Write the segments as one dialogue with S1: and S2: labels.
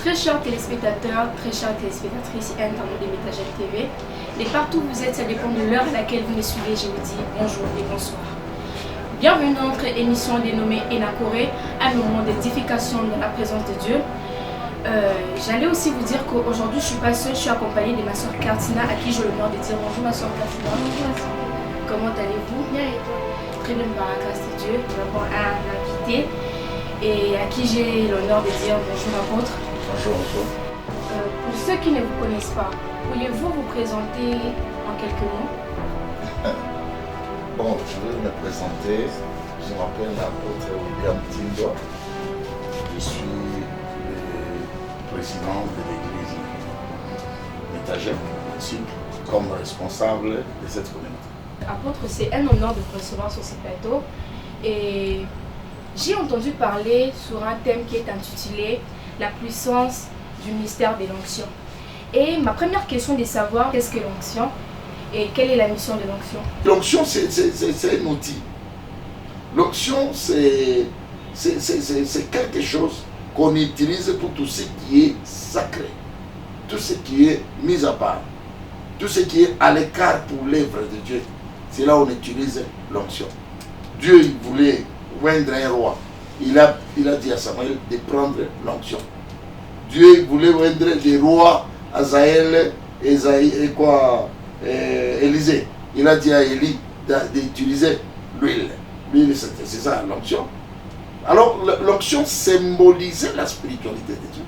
S1: Très chers téléspectateurs, très chères téléspectatrices et internautes de Métagel TV, et partout où vous êtes, ça dépend de l'heure à laquelle vous me suivez, je vous dis bonjour et bonsoir. Bienvenue dans notre émission dénommée Enakore, un moment d'édification dans la présence de Dieu. J'allais aussi vous dire qu'aujourd'hui je ne suis pas seule, je suis accompagnée de ma soeur Katina, à qui j'ai l'honneur de dire bonjour ma soeur Katina. Bonjour ma soeur. Comment allez-vous? Bien et toi? Très bien, par la grâce de Dieu. Nous avons un invité et à qui j'ai l'honneur de dire bonjour apôtre.
S2: Bonjour, bonjour.
S1: Pour ceux qui ne vous connaissent pas, pourriez-vous vous présenter en quelques mots?
S2: Bon, je vais me présenter. Je m'appelle l'apôtre William Tindo. Je suis le président de l'église Métagel, ici, comme responsable de cette communauté.
S1: Apôtre, c'est un honneur de vous recevoir sur ce plateau. Et j'ai entendu parler sur un thème qui est intitulé la puissance du mystère de l'onction. Et ma première question est de savoir qu'est-ce que l'onction et quelle est la mission de l'onction.
S2: L'onction, c'est un outil. L'onction, c'est quelque chose qu'on utilise pour tout ce qui est sacré, tout ce qui est mis à part, tout ce qui est à l'écart pour l'œuvre de Dieu. C'est là où on utilise l'onction. Dieu il voulait oindre un roi. Il a dit à Samuel de prendre l'onction. Dieu voulait oindre des rois, Azaël, Élisée. Il a dit à Élie d'utiliser l'huile. L'huile, c'est ça, l'onction. Alors, l'onction symbolisait la spiritualité de Dieu.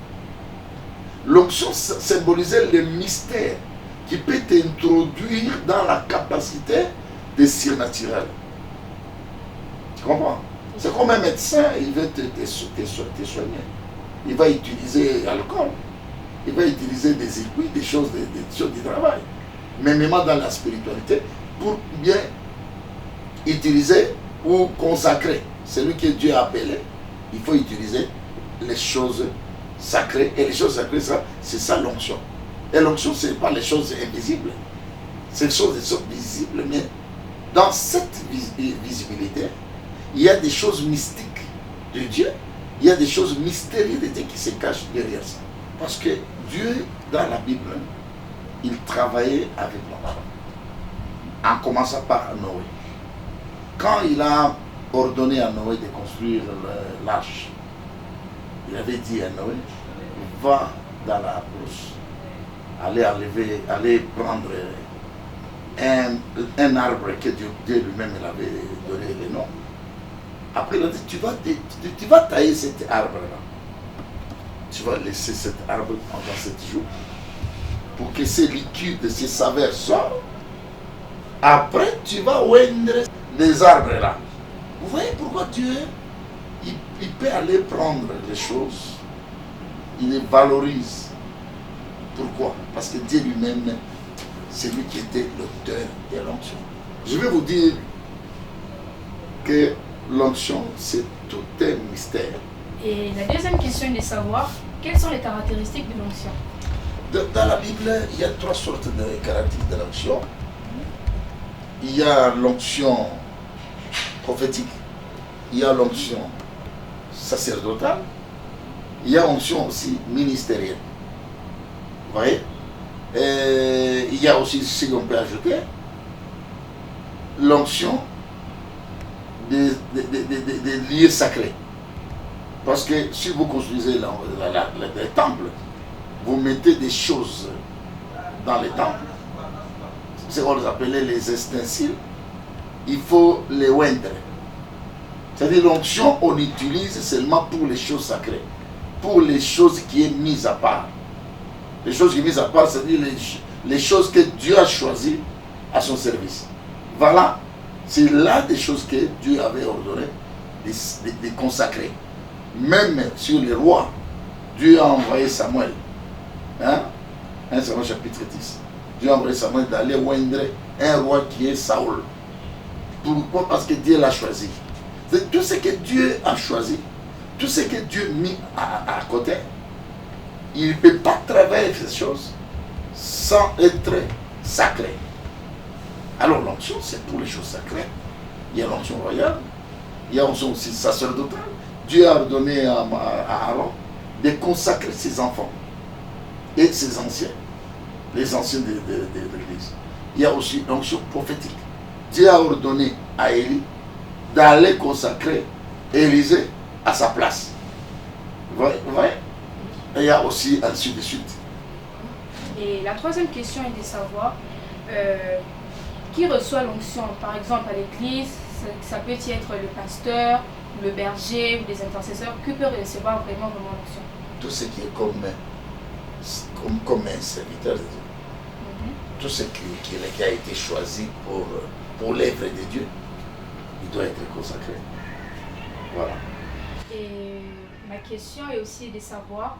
S2: L'onction symbolisait le mystère qui peut t'introduire dans la capacité de surnaturel. Tu comprends? C'est comme un médecin, il veut te soigner. Il va utiliser l'alcool, il va utiliser des aiguilles, des choses du travail. Mais même dans la spiritualité, pour bien utiliser ou consacrer celui que Dieu a appelé, il faut utiliser les choses sacrées. Et les choses sacrées, c'est ça l'onction. Et l'onction, ce n'est pas les choses invisibles. C'est les choses visibles, mais dans cette visibilité, il y a des choses mystiques de Dieu. Il y a des choses mystérieuses de Dieu qui se cachent derrière ça. Parce que Dieu, dans la Bible, il travaillait avec l'homme. En commençant par Noé. Quand il a ordonné à Noé de construire l'arche, il avait dit à Noé, va dans la brousse, allez prendre un arbre que Dieu lui-même avait donné le nom. Après, il a dit, tu vas tailler cet arbre-là. Tu vas laisser cet arbre pendant 7 jours pour que ces liquides, ces saveurs sortent. Après, tu vas oindre les arbres-là. Vous voyez pourquoi Dieu, il peut aller prendre les choses, il les valorise. Pourquoi? Parce que Dieu lui-même, c'est lui qui était l'auteur de l'onction. Je vais vous dire que l'onction, c'est tout un mystère.
S1: Et la deuxième question est de savoir quelles sont les caractéristiques de l'onction.
S2: Dans la Bible, il y a 3 sortes de caractéristiques de l'onction. Il y a l'onction prophétique, il y a l'onction sacerdotale, il y a l'onction aussi ministérielle. Vous voyez? Et il y a aussi, si on peut ajouter, l'onction des lieux sacrés. Parce que si vous construisez les temples, vous mettez des choses dans les temples, c'est ce qu'on appelait les ustensiles, il faut les oindre. C'est-à-dire l'onction, on utilise seulement pour les choses sacrées, pour les choses qui sont mises à part. Les choses qui sont mises à part, c'est-à-dire les choses que Dieu a choisies à son service. Voilà, c'est là des choses que Dieu avait ordonné de consacrer. Même sur les rois, Dieu a envoyé Samuel. 1 Samuel chapitre 10. Dieu a envoyé Samuel d'aller oindre un roi qui est Saül. Pourquoi? Parce que Dieu l'a choisi. C'est tout ce que Dieu a choisi, tout ce que Dieu a mis à côté, il ne peut pas travailler ces choses sans être sacré. Alors l'onction, c'est pour les choses sacrées. Il y a l'onction royale, il y a l'onction aussi sacerdotale. Dieu a ordonné à Aaron de consacrer ses enfants et ses anciens, les anciens de l'Église. Il y a aussi l'onction prophétique. Dieu a ordonné à Élie d'aller consacrer Élisée à sa place. Vous voyez? Et il y a aussi ainsi de suite.
S1: Et la troisième question est de savoir qui reçoit l'onction. Par exemple, à l'église, ça peut être le pasteur, le berger ou les intercesseurs. Qui peut recevoir vraiment l'onction?
S2: Tout ce qui est comme un serviteur de Dieu. Tout ce qui a été choisi pour l'œuvre de Dieu, il doit être consacré. Voilà.
S1: Et ma question est aussi de savoir,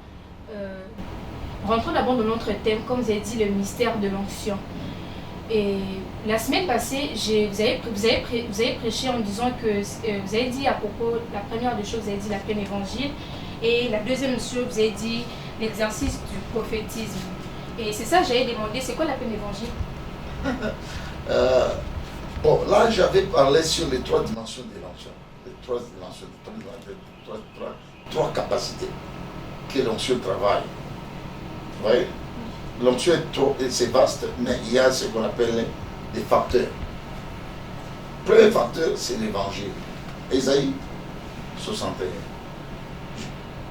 S1: rentrons d'abord dans notre thème, comme vous avez dit, le mystère de l'onction. Et la semaine passée, vous avez prêché en disant que vous avez dit à propos, la première des choses, vous avez dit la pleine évangile, et la deuxième chose, vous avez dit l'exercice du prophétisme. Et c'est ça, j'avais demandé, c'est quoi la pleine évangile?
S2: Bon, là, j'avais parlé sur les trois dimensions de l'onction. Les trois dimensions, trois capacités que l'onction travaille. Vous voyez? L'onction c'est vaste, mais il y a ce qu'on appelle des facteurs. Le premier facteur, c'est l'évangile. Ésaïe 61.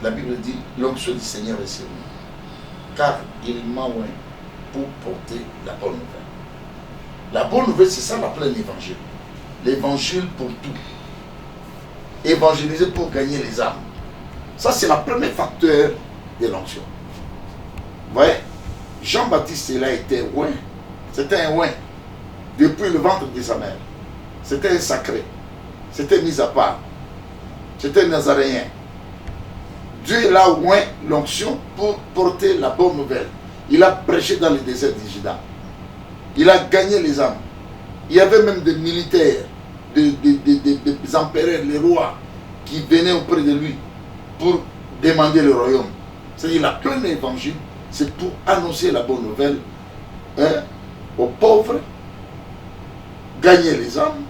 S2: La Bible dit, l'onction du Seigneur est sur nous, car il m'a oint pour porter la bonne nouvelle. La bonne nouvelle, c'est ça la pleine évangile. L'évangile pour tout. Évangéliser pour gagner les âmes. Ça, c'est le premier facteur de l'onction. Vous voyez? Jean-Baptiste, il a été oint. C'était un oint. Depuis le ventre de sa mère. C'était un sacré. C'était mis à part. C'était un nazaréen. Dieu l'a oint l'onction pour porter la bonne nouvelle. Il a prêché dans le désert du Juda. Il a gagné les âmes. Il y avait même des militaires, des empereurs, les rois qui venaient auprès de lui pour demander le royaume. C'est-à-dire la pleine évangile, c'est pour annoncer la bonne nouvelle aux pauvres, gagner les âmes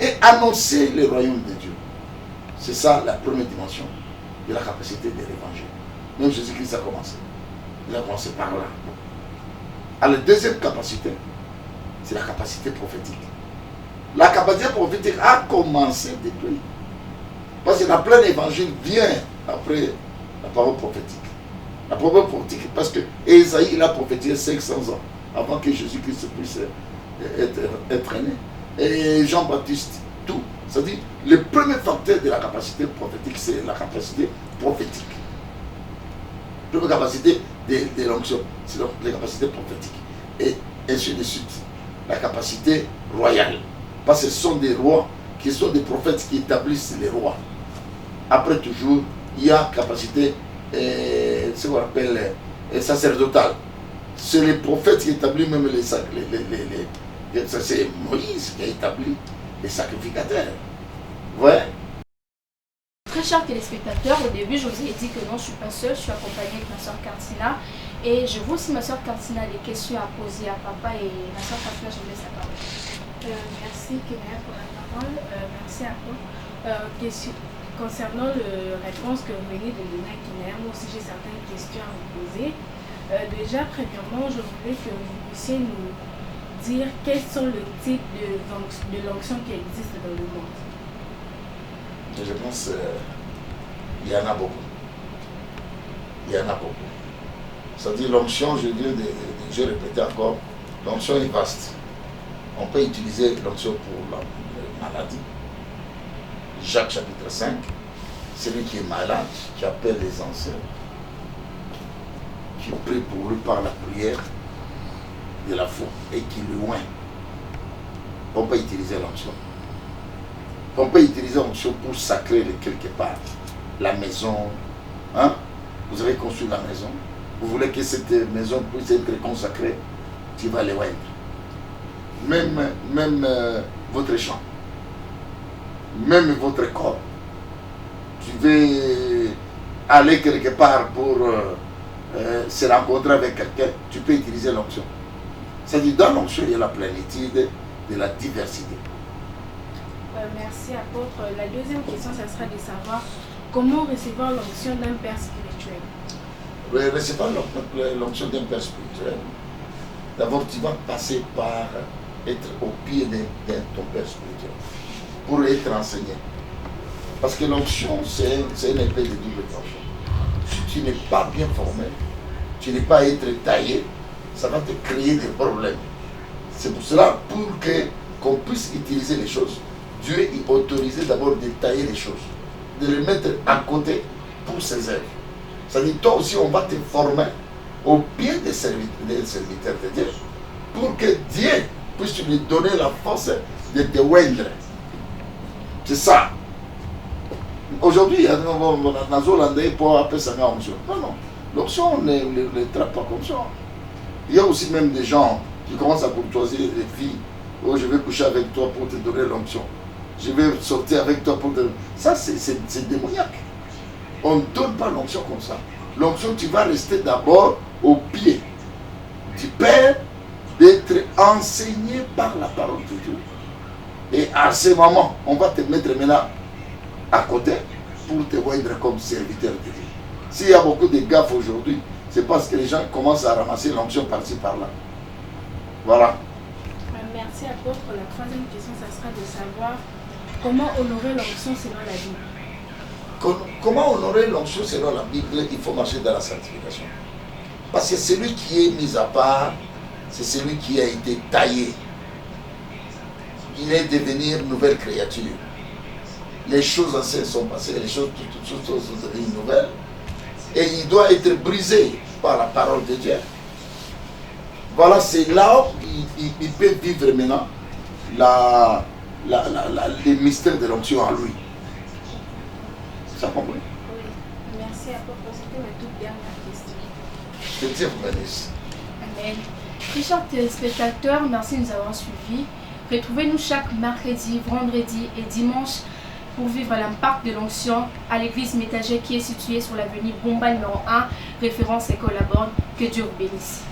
S2: et annoncer le royaume de Dieu. C'est ça la première dimension de la capacité de l'évangile. Même Jésus-Christ a commencé. Il a commencé par là. Alors, la deuxième capacité, c'est la capacité prophétique. La capacité prophétique a commencé depuis. Parce que la pleine évangile vient après la parole prophétique. La parole prophétique, parce que Ésaïe, il a prophétisé 500 ans avant que Jésus-Christ puisse être né. Et Jean-Baptiste, tout. C'est-à-dire, le premier facteur de la capacité prophétique, c'est la capacité prophétique. La première capacité de l'onction, c'est la capacité prophétique. Et ainsi de suite. La capacité royale. Parce que ce sont des rois, qui sont des prophètes qui établissent les rois. Après toujours, il y a capacité, ce qu'on appelle sacerdotale. C'est les prophètes qui établissent même les c'est Moïse qui a établi les sacrificateurs. Ouais.
S1: Très chers téléspectateurs, au début je vous ai dit que non, je ne suis pas seule, je suis accompagnée avec ma soeur Cartina. Et je vois aussi ma soeur Cartina des questions à poser à papa et ma soeur Cartina, je vous laisse la parole.
S3: Merci Kémia pour la parole. Merci à vous. Concernant la réponse que vous venez de donner à Kémia, moi aussi j'ai certaines questions à vous poser. Déjà, premièrement, je voulais que vous puissiez nous dire quels sont les types de l'onction qui existent dans le monde.
S2: Je pense qu'il y en a beaucoup. Il y en a beaucoup. C'est-à-dire l'onction, je répète encore, l'onction est vaste. On peut utiliser l'onction pour la maladie. Jacques chapitre 5, celui qui est malade, qui appelle les anciens, qui prie pour lui par la prière de la foi et qui le oint. On peut utiliser l'onction. On peut utiliser l'onction pour sacrer quelque part. La maison, hein? Vous avez construit la maison. Vous voulez que cette maison puisse être consacrée, tu vas les oindre. Même votre champ, même votre corps. Tu veux aller quelque part pour se rencontrer avec quelqu'un, tu peux utiliser l'onction. C'est-à-dire dans l'onction, il y a la plénitude de la diversité.
S3: Merci apôtre. La deuxième question, ça sera de savoir comment recevoir l'onction d'un père spirituel?
S2: Recevoir l'onction d'un père spirituel, d'abord tu vas passer par être au pied de ton père spirituel pour être enseigné. Parce que l'onction, c'est une épée de double tranchant. Si tu n'es pas bien formé, tu n'es pas être taillé, ça va te créer des problèmes. C'est pour cela, pour qu'on puisse utiliser les choses, Dieu est autorisé d'abord de tailler les choses, de les mettre à côté pour ses œuvres. C'est-à-dire, toi aussi, on va te former au pied des serviteurs de Dieu pour que Dieu puisse lui donner la force de te oindre. C'est ça. Aujourd'hui, il y a des Hollandais pour appeler ça l'onction. Non. L'onction, on ne traite pas comme ça. Il y a aussi même des gens qui commencent à courtoiser les filles. Oh, je vais coucher avec toi pour te donner l'onction. Je vais sortir avec toi pour te... Ça, c'est démoniaque. On ne donne pas l'onction comme ça. L'onction, tu vas rester d'abord au pied du Père, d'être enseigné par la parole de Dieu. Et à ce moment, on va te mettre maintenant à côté pour te voir comme serviteur de Dieu. S'il y a beaucoup de gaffes aujourd'hui, c'est parce que les gens commencent à ramasser l'onction par-ci, par-là. Voilà.
S3: Merci apôtre. La troisième question, ça sera de savoir comment honorer l'onction selon la Bible.
S2: Comment honorer l'onction selon la Bible? Il faut marcher dans la sanctification. Parce que celui qui est mis à part, c'est celui qui a été taillé. Il est devenu une nouvelle créature. Les choses anciennes sont passées, les choses toutes sont devenues nouvelles. Et il doit être brisé par la parole de Dieu. Voilà, c'est là où il peut vivre maintenant les mystères de l'onction en lui. Ça compris?
S3: Oui. Merci apôtre. C'était ma toute dernière question.
S2: Que Dieu vous bénisse.
S1: Amen. Très chers téléspectateurs, merci de nous avoir suivis. Retrouvez-nous chaque mercredi, vendredi et dimanche pour vivre l'impact de l'onction à l'église Métager qui est située sur l'avenue Bomba numéro 1, référence École Laborde. Que Dieu vous bénisse.